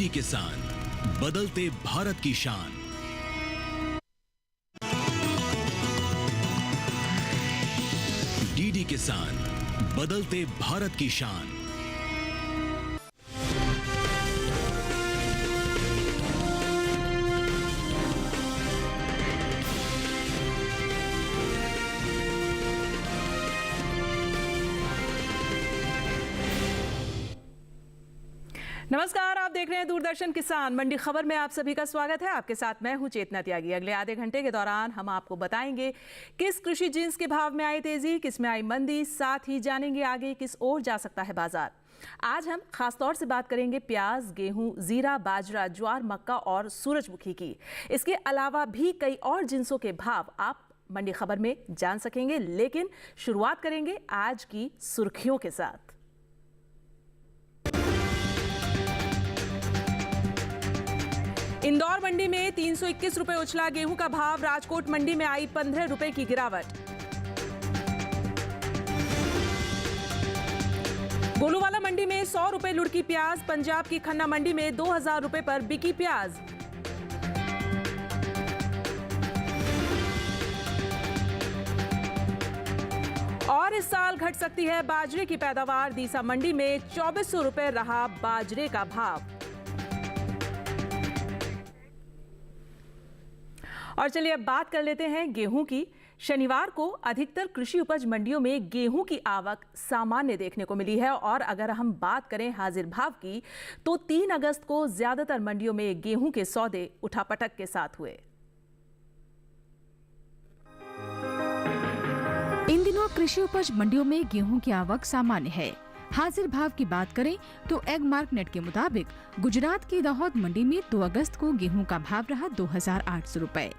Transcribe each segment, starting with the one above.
DD किसान, बदलते भारत की शान। डीडी किसान, बदलते भारत की शान। नमस्कार, आप देख रहे हैं दूरदर्शन किसान मंडी खबर में आप सभी का स्वागत है। आपके साथ मैं हूं चेतना त्यागी। अगले आधे घंटे के दौरान हम आपको बताएंगे किस कृषि जिन्स के भाव में आई तेजी, किस में आई मंदी, साथ ही जानेंगे आगे किस ओर जा सकता है बाजार। आज हम खास तौर से बात करेंगे प्याज, गेहूं, जीरा, बाजरा, ज्वार, मक्का और सूरजमुखी की। इसके अलावा भी कई और जिन्सों के भाव आप मंडी खबर में जान सकेंगे, लेकिन शुरुआत करेंगे आज की सुर्खियों के साथ। इंदौर मंडी में 321 रुपए उछला गेहूं का भाव, राजकोट मंडी में आई 15 रुपए की गिरावट। गोलूवाला मंडी में 100 रुपए लुढ़की प्याज, पंजाब की खन्ना मंडी में 2000 रुपए पर बिकी प्याज। और इस साल घट सकती है बाजरे की पैदावार, दीसा मंडी में 2400 रुपए रहा बाजरे का भाव। और चलिए अब बात कर लेते हैं गेहूं की। शनिवार को अधिकतर कृषि उपज मंडियों में गेहूं की आवक सामान्य देखने को मिली है। और अगर हम बात करें हाजिर भाव की, तो 3 अगस्त को ज्यादातर मंडियों में गेहूं के सौदे उठापटक के साथ हुए। इन दिनों कृषि उपज मंडियों में गेहूं की आवक सामान्य है। हाजिर भाव की बात करें तो एग मार्क नेट के मुताबिक गुजरात की दाहोद मंडी में 2 अगस्त को गेहूं का भाव रहा 2800 रुपए।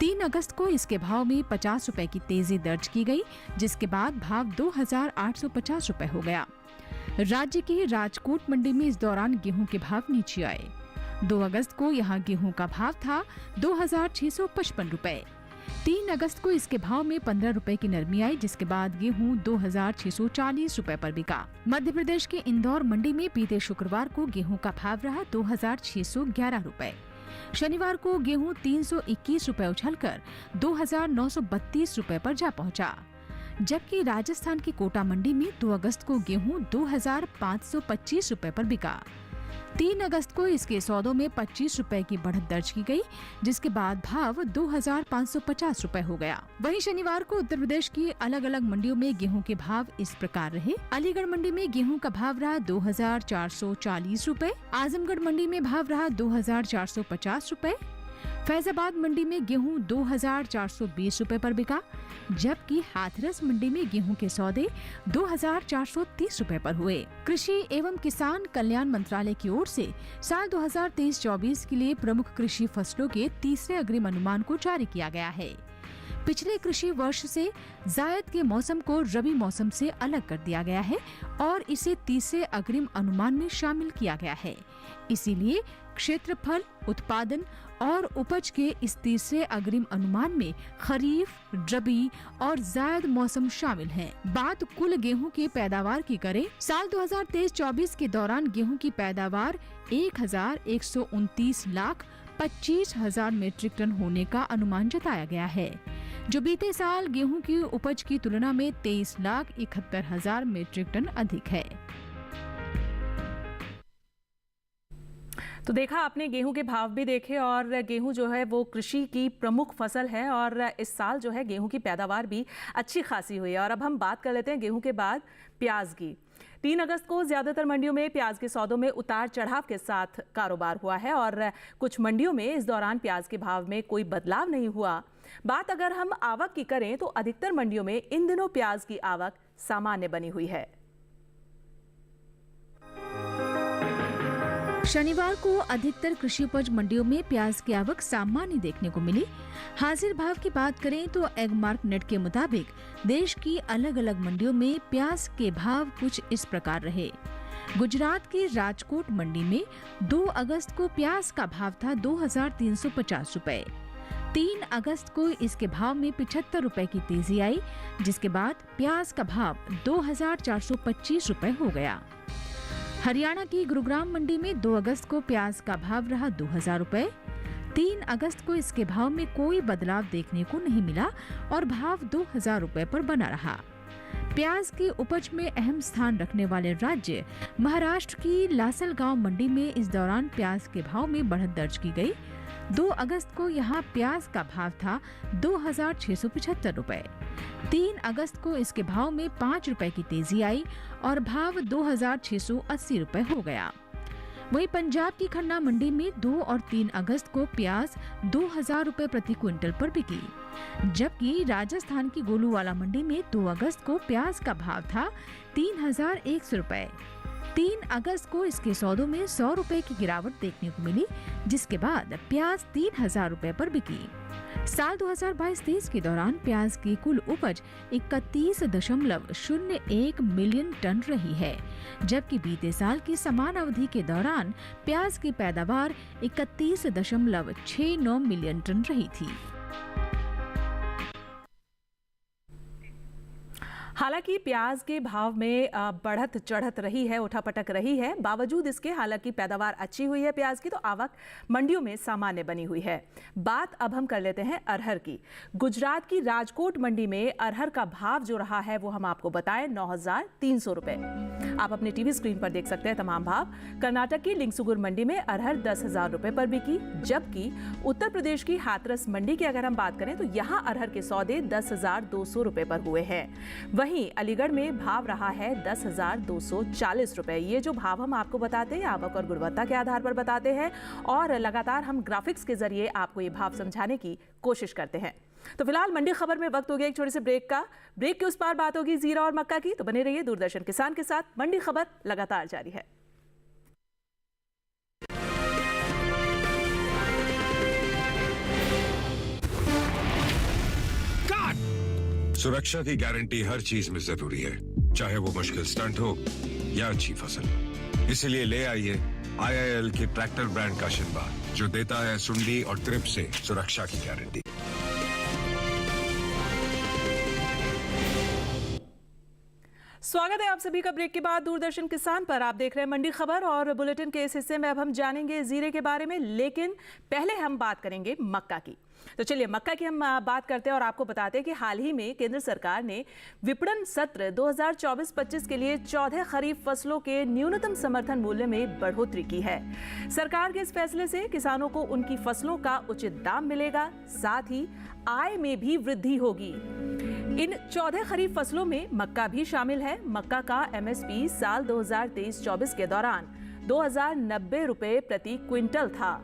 3 अगस्त को इसके भाव में 50 रुपए की तेजी दर्ज की गई, जिसके बाद भाव 2850 रुपए हो गया। राज्य की राजकोट मंडी में इस दौरान गेहूं के भाव नीचे आए। 2 अगस्त को यहां गेहूं का भाव था 2655 रुपए। 3 अगस्त को इसके भाव में 15 रुपए की नरमी आई, जिसके बाद गेहूं 2640 रुपए पर बिका। मध्य प्रदेश के इंदौर मंडी में बीते शुक्रवार को गेहूं का भाव रहा 2611 रुपए। शनिवार को गेहूं 321 रुपए उछलकर 2932 रुपए पर जा पहुंचा। जबकि राजस्थान की कोटा मंडी में 2 अगस्त को गेहूं 2525 रुपए पर बिका। 3 अगस्त को इसके सौदों में 25 रुपए की बढ़त दर्ज की गई, जिसके बाद भाव 2550 रुपए हो गया। वहीं शनिवार को उत्तर प्रदेश की अलग अलग मंडियों में गेहूं के भाव इस प्रकार रहे। अलीगढ़ मंडी में गेहूं का भाव रहा 2440 रुपए। आजमगढ़ मंडी में भाव रहा 2450 रुपए। फैजाबाद मंडी में गेहूं 2420 रुपए पर बिका, जबकि हाथरस मंडी में गेहूं के सौदे 2430 रुपए पर हुए। कृषि एवं किसान कल्याण मंत्रालय की ओर से साल 2023-24 के लिए प्रमुख कृषि फसलों के तीसरे अग्रिम अनुमान को जारी किया गया है। पिछले कृषि वर्ष से जायद के मौसम को रबी मौसम से अलग कर दिया गया है और इसे तीसरे अग्रिम अनुमान में शामिल किया गया है। इसीलिए क्षेत्रफल, उत्पादन और उपज के इस तीसरे अग्रिम अनुमान में खरीफ, रबी और जायद मौसम शामिल हैं। बात कुल गेहूं की पैदावार की करें, साल 2023-24 के दौरान गेहूं की पैदावार 1129 लाख 25,000 मीट्रिक टन होने का अनुमान जताया गया है, जो बीते साल गेहूं की उपज की तुलना में 23,71,000 मीट्रिक टन अधिक है। तो देखा आपने, गेहूं के भाव भी देखे और गेहूं जो है वो कृषि की प्रमुख फसल है और इस साल जो है गेहूं की पैदावार भी अच्छी खासी हुई है। और अब हम बात कर लेते हैं गेहूं के बाद प्याज की। 3 अगस्त को ज्यादातर मंडियों में प्याज के सौदों में उतार चढ़ाव के साथ कारोबार हुआ है और कुछ मंडियों में इस दौरान प्याज के भाव में कोई बदलाव नहीं हुआ। बात अगर हम आवक की करें तो अधिकतर मंडियों में इन दिनों प्याज की आवक सामान्य बनी हुई है। शनिवार को अधिकतर कृषि उपज मंडियों में प्याज की आवक सामान्य देखने को मिली। हाजिर भाव की बात करें तो एग मार्क नेट के मुताबिक देश की अलग अलग मंडियों में प्याज के भाव कुछ इस प्रकार रहे। गुजरात की राजकोट मंडी में 2 अगस्त को प्याज का भाव था 2350 रुपए। 3 अगस्त को इसके भाव में 75 रुपए की तेजी आई, जिसके बाद प्याज का भाव 2425 रुपए हो गया। हरियाणा की गुरुग्राम मंडी में 2 अगस्त को प्याज का भाव रहा 2000 रुपए। 3 अगस्त को इसके भाव में कोई बदलाव देखने को नहीं मिला और भाव 2000 रुपए पर बना रहा। प्याज की उपज में अहम स्थान रखने वाले राज्य महाराष्ट्र की लासलगांव मंडी में इस दौरान प्याज के भाव में बढ़त दर्ज की गई। 2 अगस्त को यहाँ प्याज का भाव था 2675 रुपए। 3 अगस्त को इसके भाव में 5 रुपए की तेजी आई और भाव 2680 रुपए हो गया। वहीं पंजाब की खन्ना मंडी में 2 और 3 अगस्त को प्याज 2000 रुपए प्रति क्विंटल पर बिकी, जबकि राजस्थान की गोलूवाला मंडी में 2 अगस्त को प्याज का भाव था 3100 रुपए। 3 अगस्त को इसके सौदों में 100 रुपए की गिरावट देखने को मिली, जिसके बाद प्याज 3000 रुपए पर बिकी। साल 2022-23 के दौरान प्याज की कुल उपज 31.01 मिलियन टन रही है, जबकि बीते साल की समान अवधि के दौरान प्याज की पैदावार 31.69 मिलियन टन रही थी। हालांकि प्याज के भाव में बढ़त चढ़त रही है, उठापटक रही है। बावजूद इसके हालांकि पैदावार अच्छी हुई है प्याज की, तो आवक मंडियों में सामान्य बनी हुई है। बात अब हम कर लेते हैं अरहर की। गुजरात की राजकोट मंडी में अरहर का भाव जो रहा है वो हम आपको बताएं 9300 रुपए। आप अपने टीवी स्क्रीन पर देख सकते हैं तमाम भाव। कर्नाटक की लिंगसुगुर मंडी में अरहर 10,000 रुपए पर बिकी, जबकि उत्तर प्रदेश की हाथरस मंडी की अगर हम बात करें तो यहाँ अरहर के सौदे 10,200 रुपए पर हुए हैं। वहीं अलीगढ़ में भाव रहा है 10,240 रुपए। ये जो भाव हम आपको बताते हैं आवक और गुणवत्ता के आधार पर बताते हैं और लगातार हम ग्राफिक्स के जरिए आपको ये भाव समझाने की कोशिश करते हैं। तो फिलहाल मंडी खबर में वक्त हो गया एक छोटे से ब्रेक का। ब्रेक के उस पार बात होगी जीरा और मक्का की, तो बने रहिए दूरदर्शन किसान के साथ। मंडी खबर लगातार जारी है। सुरक्षा की गारंटी हर चीज में जरूरी है, चाहे वो मुश्किल स्टंट हो या अच्छी फसल। इसीलिए ले आइए IIL के ट्रैक्टर ब्रांड का शिनबा, जो देता है सुंडी और ट्रिप से सुरक्षा की गारंटी। स्वागत है आप सभी का ब्रेक के बाद दूरदर्शन किसान पर। आप देख रहे हैं मंडी खबर और बुलेटिन के इस हिस्से में अब हम जानेंगे जीरे के बारे में, लेकिन पहले हम बात करेंगे मक्का की। तो चलिए मक्का की हम बात करते हैं और आपको बताते हैं कि हाल ही में केंद्र सरकार ने विपणन सत्र 2024-25 के लिए 14 खरीफ फसलों के न्यूनतम समर्थन मूल्य में बढ़ोतरी की है। सरकार के इस फैसले से किसानों को उनकी फसलों का उचित दाम मिलेगा, साथ ही आय में भी वृद्धि होगी। इन 14 खरीफ फसलों में मक्का भी शामिल है। मक्का का MSP साल 2023-24 के दौरान 2090 रुपए प्रति क्विंटल था,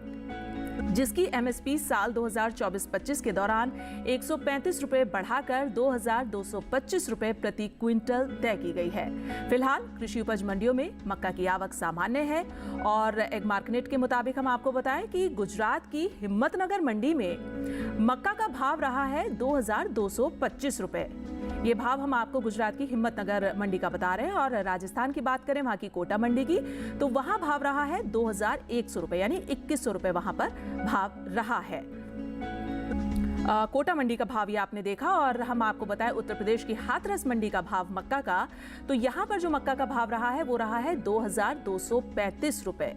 जिसकी MSP साल 2024-25 के दौरान 135 रुपए बढ़ाकर 2225 रुपए प्रति क्विंटल तय की गई है। फिलहाल कृषि उपज मंडियों में मक्का की आवक सामान्य है और एग मार्केट के मुताबिक हम आपको बताएं कि गुजरात की हिम्मतनगर मंडी में मक्का का भाव रहा है 2225 रुपए। ये भाव हम आपको गुजरात की हिम्मतनगर मंडी का बता रहे हैं। और राजस्थान की बात करें वहां की कोटा मंडी की, तो वहां भाव रहा है 2100 रुपए, यानी 2100 रुपए वहां पर भाव रहा है। कोटा मंडी का भाव ये आपने देखा। और हम आपको बताएं उत्तर प्रदेश की हाथरस मंडी का भाव मक्का का, तो यहां पर जो मक्का का भाव रहा है वो रहा है 2235 रुपए।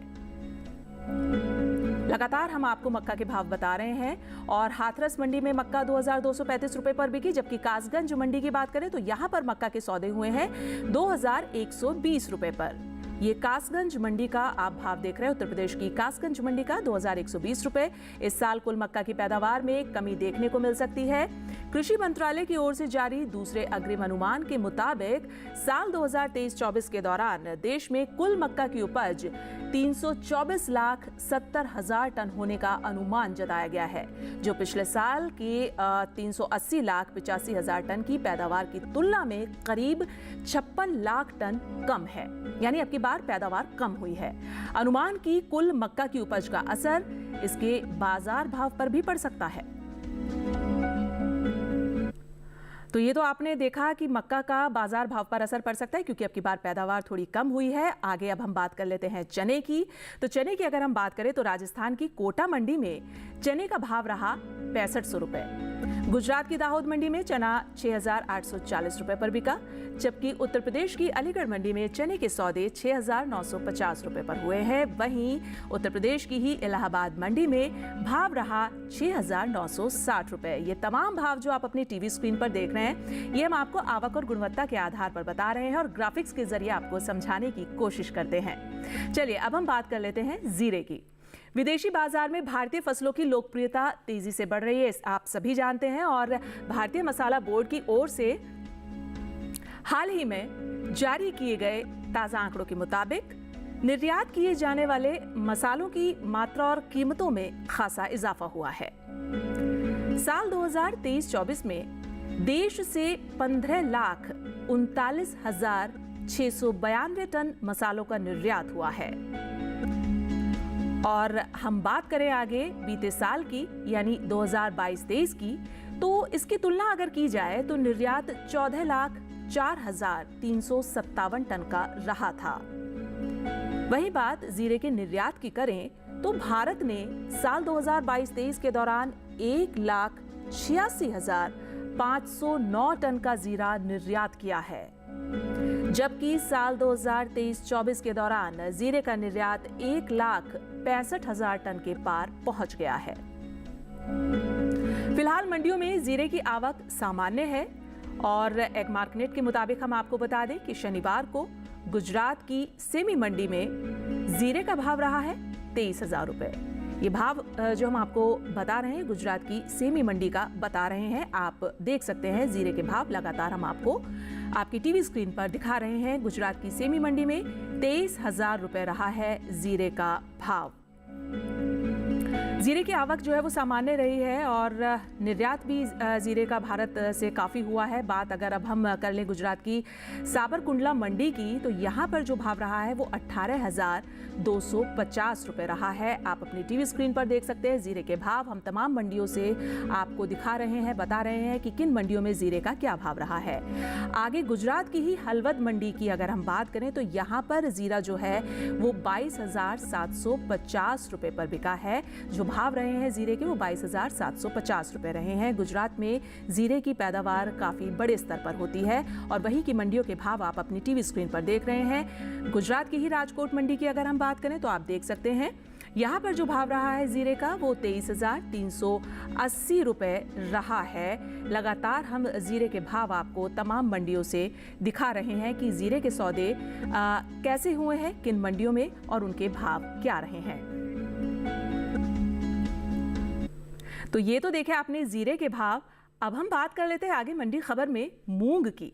लगातार हम आपको मक्का के भाव बता रहे हैं। और हाथरस मंडी में मक्का 2235 रुपए पर बिकी, जबकि कासगंज मंडी की बात करें तो यहां पर मक्का के सौदे हुए हैं 2120 रुपए पर। ये कासगंज मंडी का आप भाव देख रहे हैं, उत्तर प्रदेश की कासगंज मंडी का 2120 रुपए। इस साल कुल मक्का की पैदावार में कमी देखने को मिल सकती है। कृषि मंत्रालय की ओर से जारी दूसरे अग्रिम अनुमान के मुताबिक साल 2023-24 के दौरान देश में कुल मक्का की उपज 324,70,000 टन होने का अनुमान जताया गया है, जो पिछले साल के 380,85,000 टन की पैदावार की तुलना में करीब 56 लाख टन कम है। यानी अब की बार पैदावार कम हुई है। अनुमान की कुल मक्का की उपज का असर इसके बाजार भाव पर भी पड़ सकता है। तो ये तो आपने देखा कि मक्का का बाजार भाव पर असर पड़ सकता है, क्योंकि अब की बार पैदावार थोड़ी कम हुई है। आगे अब हम बात कर लेते हैं चने की। तो चने की अगर हम बात करें तो राजस्थान की कोटा मंडी में चने का भाव रहा 6500 रुपए। गुजरात की दाहोद मंडी में चना 6,840 रुपए पर बिका, जबकि उत्तर प्रदेश की अलीगढ़ मंडी में चने के सौदे 6,950 रुपए पर हुए हैं। वहीं उत्तर प्रदेश की ही इलाहाबाद मंडी में भाव रहा 6,960 रुपए। ये तमाम भाव जो आप अपनी टीवी स्क्रीन पर देख रहे हैं, ये हम आपको आवक और गुणवत्ता के आधार पर बता रहे हैं और ग्राफिक्स के जरिए आपको समझाने की कोशिश करते हैं। चलिए अब हम बात कर लेते हैं जीरे की। विदेशी बाजार में भारतीय फसलों की लोकप्रियता तेजी से बढ़ रही है, आप सभी जानते हैं। और भारतीय मसाला बोर्ड की ओर से हाल ही में जारी किए गए ताजा आंकड़ों के मुताबिक निर्यात किए जाने वाले मसालों की मात्रा और कीमतों में खासा इजाफा हुआ है। साल 2023-24 में देश से 15,39,692 टन मसालों का निर्यात हुआ है। और हम बात करें आगे बीते साल की यानी 2022-23 की, तो इसकी तुलना अगर की जाए तो निर्यात 14,04,357 टन का रहा था। वही बात जीरे के निर्यात की करें तो भारत ने साल 2022-23 के दौरान 1,86,509 टन का जीरा निर्यात किया है, जबकि साल 2023-24 के दौरान जीरे का निर्यात 1,65,000 टन के पार पहुंच गया है। फिलहाल मंडियों में जीरे की आवक सामान्य है और एगमार्कनेट के मुताबिक हम आपको बता दें कि शनिवार को गुजरात की सेमी मंडी में जीरे का भाव रहा है 23,000 रुपए। ये भाव जो हम आपको बता रहे हैं गुजरात की सेमी मंडी का बता रहे हैं। आप देख सकते हैं जीरे के भाव लगातार हम आपको आपकी टीवी स्क्रीन पर दिखा रहे हैं। गुजरात की सेमी मंडी में 23,000 रुपए रहा है जीरे का भाव। जीरे की आवक जो है वो सामान्य रही है और निर्यात भी जीरे का भारत से काफ़ी हुआ है। बात अगर अब हम कर लें गुजरात की साबरकुंडला मंडी की, तो यहाँ पर जो भाव रहा है वो 18,250 रुपये रहा है। आप अपनी टीवी स्क्रीन पर देख सकते हैं जीरे के भाव। हम तमाम मंडियों से आपको दिखा रहे हैं, बता रहे हैं कि किन मंडियों में जीरे का क्या भाव रहा है। आगे गुजरात की ही हलवद मंडी की अगर हम बात करें तो यहाँ पर जीरा जो है वो 22,750 रुपये पर बिका है। जो भाव रहे हैं जीरे के वो 22,750 रुपए रहे हैं। गुजरात में जीरे की पैदावार काफी बड़े स्तर पर होती है और वही की मंडियों के भाव आप अपनी टीवी स्क्रीन पर देख रहे हैं। गुजरात की ही राजकोट मंडी की अगर हम बात करें तो आप देख सकते हैं यहाँ पर जो भाव रहा है जीरे का वो 23,380 रुपए रहा है। लगातार हम जीरे के भाव आपको तमाम मंडियों से दिखा रहे हैं कि जीरे के सौदे कैसे हुए हैं, किन मंडियों में और उनके भाव क्या रहे हैं। तो ये तो देखे आपने जीरे के भाव। अब हम बात कर लेते हैं आगे मंडी खबर में मूंग की।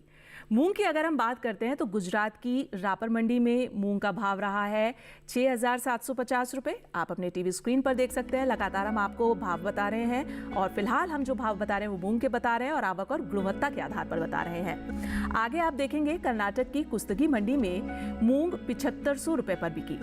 मूंग की अगर हम बात करते हैं तो गुजरात की रापर मंडी में मूंग का भाव रहा है 6,750 रुपये। आप अपने टीवी स्क्रीन पर देख सकते हैं। लगातार हम आपको भाव बता रहे हैं और फिलहाल हम जो भाव बता रहे हैं वो मूंग के बता रहे हैं और आवक और गुणवत्ता के आधार पर बता रहे हैं। आगे आप देखेंगे कर्नाटक की कुस्तगी मंडी में मूंग 7,500 रुपये पर बिकी,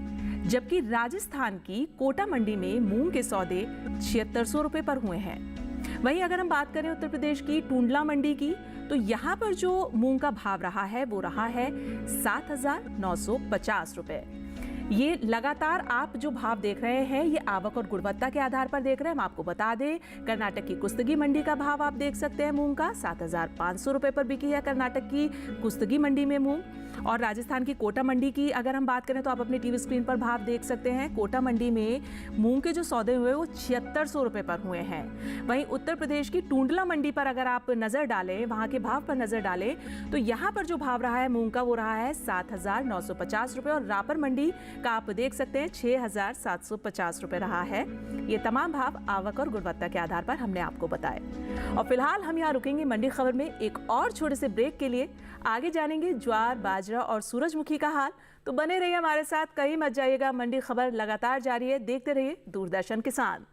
जबकि राजस्थान की कोटा मंडी में मूंग के सौदे 7,600 रुपये पर हुए हैं। वहीं अगर हम बात करें उत्तर प्रदेश की टूंडला मंडी की, तो यहाँ पर जो मूंग का भाव रहा है वो रहा है 7,950 रुपये। ये लगातार आप जो भाव देख रहे हैं ये आवक और गुणवत्ता के आधार पर देख रहे हैं। हम आपको बता दें कर्नाटक की कुस्तगी मंडी का भाव आप देख सकते हैं मूंग का 7,500 रुपये पर बिकी है कर्नाटक की कुस्तगी मंडी में मूंग। और राजस्थान की कोटा मंडी की अगर हम बात करें तो आप अपनी टीवी स्क्रीन पर भाव देख सकते हैं। कोटा मंडी में मूंग के जो सौदे हुए वो 7,600 रुपये पर हुए हैं। वहीं उत्तर प्रदेश की टूंडला मंडी पर अगर आप नजर डालें, वहां के भाव पर नजर डालें, तो यहाँ पर जो भाव रहा है मूंग का वो रहा है 7,950 रुपये और रापर मंडी का आप देख सकते हैं 6,750 रुपये रहा है। ये तमाम भाव आवक और गुणवत्ता के आधार पर हमने आपको बताए। और फिलहाल हम यहाँ रुकेंगे मंडी खबर में एक और छोटे से ब्रेक के लिए। आगे जानेंगे ज्वार, बाजरा और सूरजमुखी का हाल। तो बने रहिए हमारे साथ, कहीं मत जाइएगा। मंडी खबर लगातार जारी है, देखते रहिए दूरदर्शन किसान।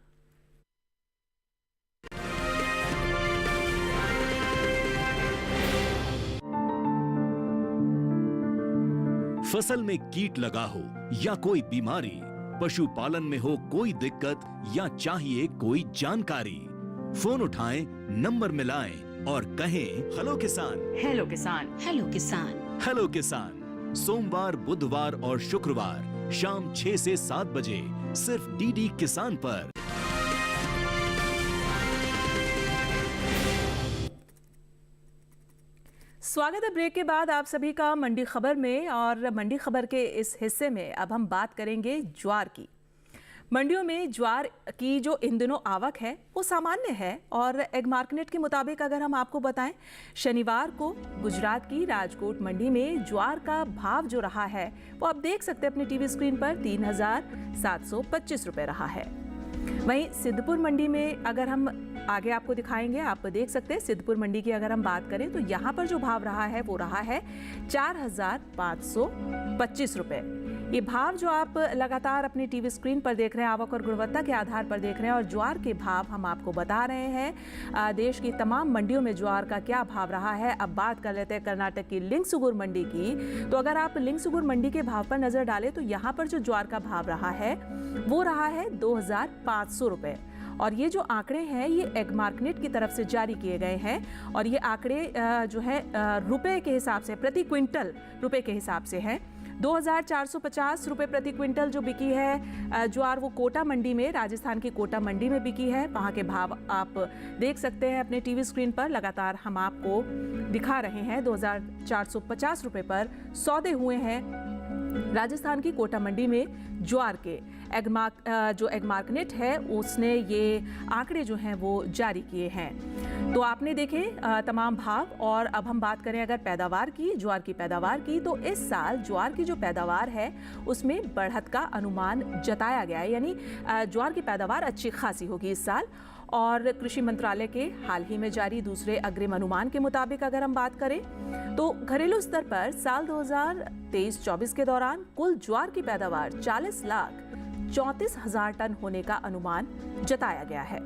फसल में कीट लगा हो या कोई बीमारी, पशुपालन में हो कोई दिक्कत या चाहिए कोई जानकारी, फोन उठाएं, नंबर मिलाएं और कहें हेलो किसान। हेलो किसान, हेलो किसान, हेलो किसान। सोमवार, बुधवार और शुक्रवार शाम 6 से 7 बजे सिर्फ डीडी किसान पर। स्वागत है ब्रेक के बाद आप सभी का मंडी खबर में। और मंडी खबर के इस हिस्से में अब हम बात करेंगे ज्वार की। मंडियों में ज्वार की जो इन दिनों आवक है वो सामान्य है। और एग मार्केट के मुताबिक अगर हम आपको बताएं, शनिवार को गुजरात की राजकोट मंडी में ज्वार का भाव जो रहा है वो आप देख सकते हैं अपने टीवी स्क्रीन पर 3,725 रुपए रहा है। वहीं सिद्धपुर मंडी में अगर हम आगे आपको दिखाएंगे, आप देख सकते हैं सिद्धपुर मंडी की अगर हम बात करें तो यहाँ पर जो भाव रहा है वो रहा है 4,525 रुपए। ये भाव जो आप लगातार अपनी टीवी स्क्रीन पर देख रहे हैं, आवक और गुणवत्ता के आधार पर देख रहे हैं। और ज्वार के भाव हम आपको बता रहे हैं। देश की तमाम मंडियों में ज्वार का क्या भाव रहा है। अब बात कर लेते हैं कर्नाटक की लिंगसुगुर मंडी की। तो अगर आप लिंगसुगुर मंडी के भाव पर नजर डालें तो यहाँ पर जो ज्वार का भाव रहा है वो रहा है 2,500 रुपए। और ये जो आंकड़े हैं ये एग मार्केट की तरफ से जारी किए गए हैं। और ये आंकड़े जो है रुपए के हिसाब से, प्रति क्विंटल रुपए के हिसाब से है। 2,450 रुपए प्रति क्विंटल जो बिकी है ज्वार, वो कोटा मंडी में, राजस्थान की कोटा मंडी में बिकी है। वहाँ के भाव आप देख सकते हैं अपने टीवी स्क्रीन पर, लगातार हम आपको दिखा रहे हैं। 2,450 रुपए पर सौदे हुए हैं राजस्थान की कोटा मंडी में ज्वार के। जो एग मार्केट है उसने ये आंकड़े जो हैं वो जारी किए हैं। तो आपने देखे तमाम भाव। और अब हम बात करें अगर पैदावार की, ज्वार की पैदावार की, तो इस साल ज्वार की जो पैदावार है उसमें बढ़त का अनुमान जताया गया है। यानी ज्वार की पैदावार अच्छी खासी होगी इस साल। और कृषि मंत्रालय के हाल ही में जारी दूसरे अग्रिम अनुमान के मुताबिक अगर हम बात करें तो घरेलू स्तर पर साल 2023-24 के दौरान कुल ज्वार की पैदावार 40,34,000 टन होने का अनुमान जताया गया है।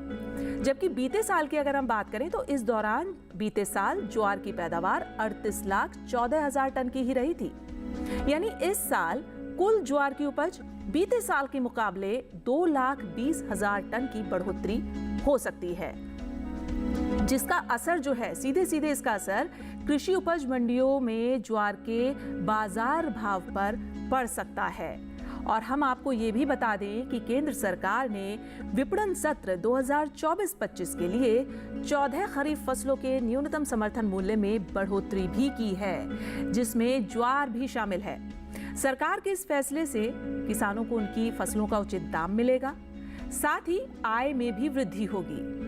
जबकि बीते साल की अगर हम बात करें तो इस दौरान बीते साल ज्वार की पैदावार 38,14,000 टन की ही रही थी। यानी इस साल कुल ज्वार की उपज बीते साल के मुकाबले 2,20,000 टन की बढ़ोतरी हो सकती है, जिसका असर जो है सीधे सीधे इसका असर कृषि उपज मंडियों में ज्वार के बाजार भाव पर पड़ सकता है। और हम आपको ये भी बता दें कि केंद्र सरकार ने विपणन सत्र 2024-25 के लिए 14 खरीफ फसलों के न्यूनतम समर्थन मूल्य में बढ़ोतरी भी की है, जिसमें ज्वार भी शामिल है। सरकार के इस फैसले से किसानों को उनकी फसलों का उचित दाम मिलेगा, साथ ही आय में भी वृद्धि होगी।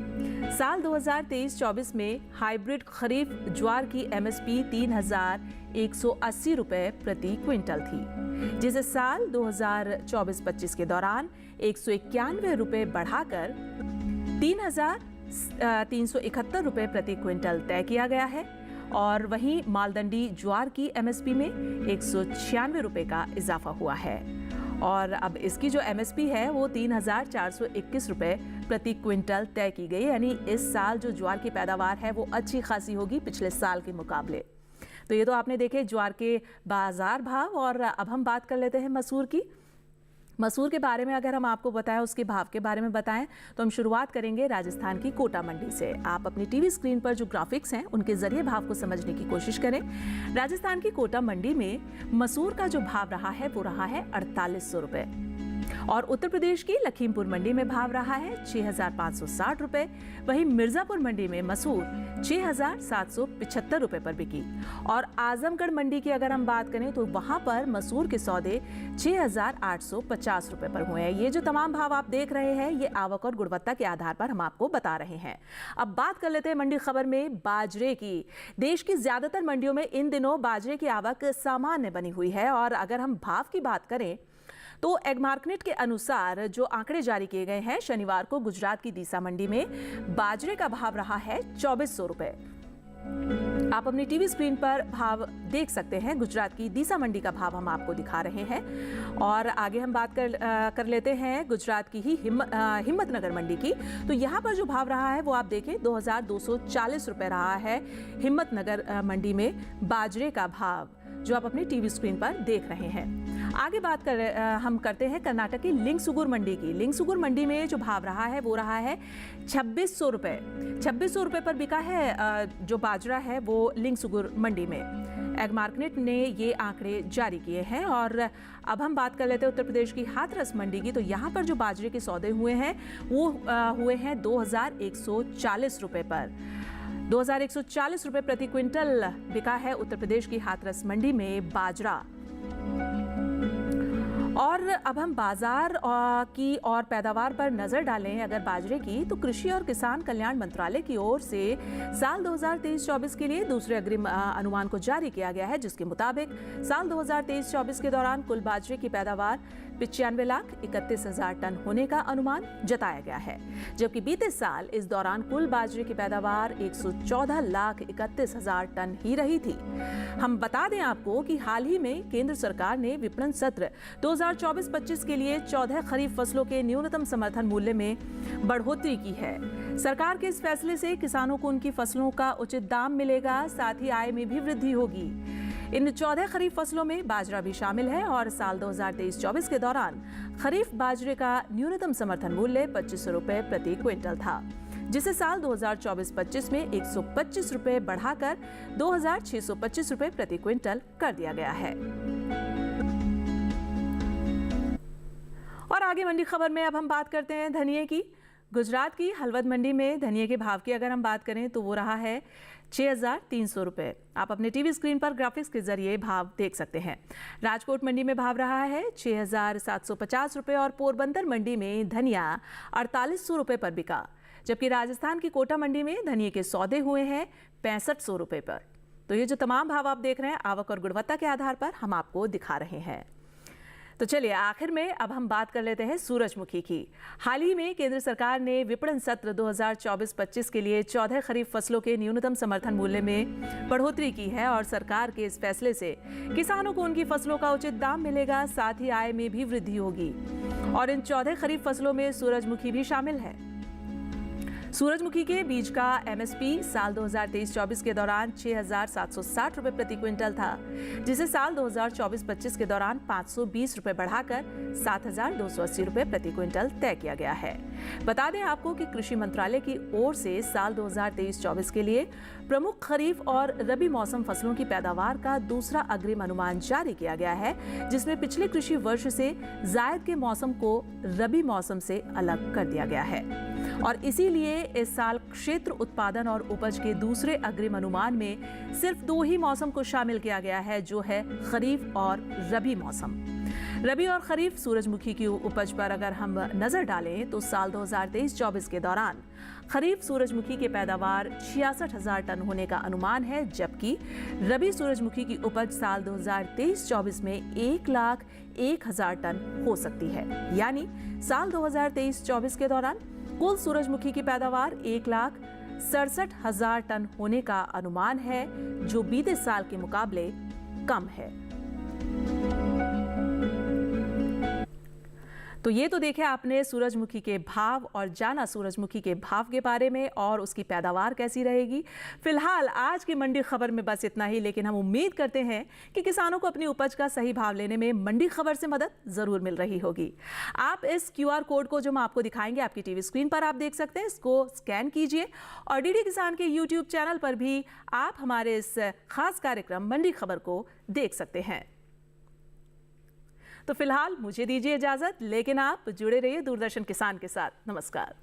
साल 2023-24 में हाइब्रिड खरीफ ज्वार की एमएसपी 3,180 रुपए प्रति क्विंटल थी, जिसे साल 2024-25 के दौरान 191 रुपए बढ़ाकर 3,371 रुपए प्रति क्विंटल तय किया गया है। और वहीं मालदंडी ज्वार की एमएसपी में 196 रुपए का इजाफा हुआ है। और अब इसकी जो एमएसपी है वो 3,421 रुपए प्रति क्विंटल तय की गई। यानी इस साल जो ज्वार की पैदावार है वो अच्छी खासी होगी पिछले साल के मुकाबले। तो ये तो आपने देखे ज्वार के बाजार भाव। और अब हम बात कर लेते हैं मसूर की। मसूर के बारे में अगर हम आपको बताएं, उसके भाव के बारे में बताएं, तो हम शुरुआत करेंगे राजस्थान की कोटा मंडी से। आप अपनी टीवी स्क्रीन पर जो ग्राफिक्स हैं उनके जरिए भाव को समझने की कोशिश करें। राजस्थान की कोटा मंडी में मसूर का जो भाव रहा है वो रहा है 4,800 रुपए। और उत्तर प्रदेश की लखीमपुर मंडी में भाव रहा है 6,560 रुपए। वहीं मिर्जापुर मंडी में मसूर 6,775 रुपए पर बिकी। और आजमगढ़ मंडी की अगर हम बात करें तो वहां पर मसूर के सौदे 6,850 रुपए पर हुए हैं। ये जो तमाम भाव आप देख रहे हैं ये आवक और गुणवत्ता के आधार पर हम आपको बता रहे हैं। अब बात कर लेते हैं मंडी खबर में बाजरे की। देश की ज्यादातर मंडियों में इन दिनों बाजरे की आवक सामान्य बनी हुई है। और अगर हम भाव की बात करें तो एग मार्केट के अनुसार जो आंकड़े जारी किए गए हैं, शनिवार को गुजरात की दीसा मंडी में बाजरे का भाव रहा है 2,400 रुपए। आप अपनी टीवी स्क्रीन पर भाव देख सकते हैं। गुजरात की दीसा मंडी का भाव हम आपको दिखा रहे हैं। और आगे हम बात कर लेते हैं गुजरात की ही हिम्मतनगर मंडी की। तो यहाँ पर जो भाव रहा है वो आप देखें 2,240 रुपए रहा है हिम्मतनगर मंडी में बाजरे का भाव, जो आप अपनी टीवी स्क्रीन पर देख रहे हैं। आगे बात हम करते हैं कर्नाटक की लिंगसुगुर मंडी की। लिंगसुगुर मंडी में जो भाव रहा है वो रहा है 2,600 रुपए। 2,600 रुपए पर बिका है जो बाजरा है वो लिंगसुगुर मंडी में। एग मार्केट ने ये आंकड़े जारी किए हैं। और अब हम बात कर लेते हैं उत्तर प्रदेश की हाथरस मंडी की। तो यहाँ पर जो बाजरे के सौदे हुए हैं वो हुए हैं 2,140 रुपए पर। 2140 रुपए प्रति क्विंटल बिका है उत्तर प्रदेश की हाथरस मंडी में बाजरा। और अब हम बाजार की और पैदावार पर नजर डालें अगर बाजरे की, तो कृषि और किसान कल्याण मंत्रालय की ओर से साल 2023-24 के लिए दूसरे अग्रिम अनुमान को जारी किया गया है, जिसके मुताबिक साल 2023-24 के दौरान कुल बाजरे की पैदावार 95,31,000 टन होने का अनुमान जताया गया है, जबकि बीते साल इस दौरान कुल बाजरे की पैदावार 114,31,000 टन ही रही थी। हम बता दें आपको कि हाल ही में केंद्र सरकार ने विपणन सत्र 2024-25 के लिए 14 खरीफ फसलों के न्यूनतम समर्थन मूल्य में बढ़ोतरी की है। सरकार के इस फैसले से किसानों को उनकी फसलों का उचित दाम मिलेगा, साथ ही आय में भी वृद्धि होगी। इन 14 खरीफ फसलों में बाजरा भी शामिल है और साल 2023-24 के दौरान खरीफ बाजरे का न्यूनतम समर्थन मूल्य 2500 रुपए प्रति क्विंटल था, जिसे साल 2024-25 में 125 रुपए बढ़ाकर 2,625 रुपए प्रति क्विंटल कर दिया गया है। और आगे मंडी खबर में अब हम बात करते हैं धनिये की। गुजरात की हलवद मंडी में धनिये के भाव की अगर हम बात करें तो वो रहा है 6,300 रुपए। आप अपने टीवी स्क्रीन पर ग्राफिक्स के जरिए भाव देख सकते हैं। राजकोट मंडी में भाव रहा है 6,750 रुपए और पोरबंदर मंडी में धनिया 4,800 रुपए पर बिका, जबकि राजस्थान की कोटा मंडी में धनिये के सौदे हुए हैं 6,500 रुपए पर। तो ये जो तमाम भाव आप देख रहे हैं आवक और गुणवत्ता के आधार पर हम आपको दिखा रहे हैं। तो चलिए आखिर में अब हम बात कर लेते हैं सूरजमुखी की। हाल ही में केंद्र सरकार ने विपणन सत्र 2024-25 के लिए 14 खरीफ फसलों के न्यूनतम समर्थन मूल्य में बढ़ोतरी की है और सरकार के इस फैसले से किसानों को उनकी फसलों का उचित दाम मिलेगा, साथ ही आय में भी वृद्धि होगी। और इन 14 खरीफ फसलों में सूरजमुखी भी शामिल है। सूरजमुखी के बीज का MSP साल 2023-24 के दौरान 6,760 रुपए प्रति क्विंटल था, जिसे साल 2024-25 के दौरान 520 रुपए बढ़ाकर 7,280 रुपए प्रति क्विंटल तय किया गया है। बता दें आपको कि कृषि मंत्रालय की ओर से साल 2023-24 के लिए प्रमुख खरीफ और रबी मौसम फसलों की पैदावार का दूसरा अग्रिम अनुमान जारी किया गया है, जिसमें पिछले कृषि वर्ष से जायद के मौसम को रबी मौसम से अलग कर दिया गया है। और इसीलिए इस साल क्षेत्र उत्पादन और उपज के दूसरे अग्रिम अनुमान में सिर्फ 2 ही मौसम को शामिल किया गया है, जो है खरीफ और रबी मौसम। रबी और खरीफ सूरजमुखी की उपज पर अगर हम नजर डालें तो साल 2023-24 के दौरान खरीफ सूरजमुखी की पैदावार 66,000 टन होने का अनुमान है, जबकि रबी सूरजमुखी की उपज साल 2023-24 में 1,01,000 टन हो सकती है। यानी साल 2023-24 के दौरान कुल सूरजमुखी की पैदावार 1,67,000 टन होने का अनुमान है, जो बीते साल के मुकाबले कम है। तो ये तो देखे आपने सूरजमुखी के भाव और जाना सूरजमुखी के भाव के बारे में और उसकी पैदावार कैसी रहेगी। फिलहाल आज की मंडी खबर में बस इतना ही, लेकिन हम उम्मीद करते हैं कि किसानों को अपनी उपज का सही भाव लेने में मंडी खबर से मदद जरूर मिल रही होगी। आप इस QR कोड को जो हम आपको दिखाएंगे आपकी टीवी स्क्रीन पर आप देख सकते हैं, इसको स्कैन कीजिए और DD किसान के YouTube चैनल पर भी आप हमारे इस खास कार्यक्रम मंडी खबर को देख सकते हैं। तो फिलहाल मुझे दीजिए इजाजत, लेकिन आप जुड़े रहिए दूरदर्शन किसान के साथ। नमस्कार।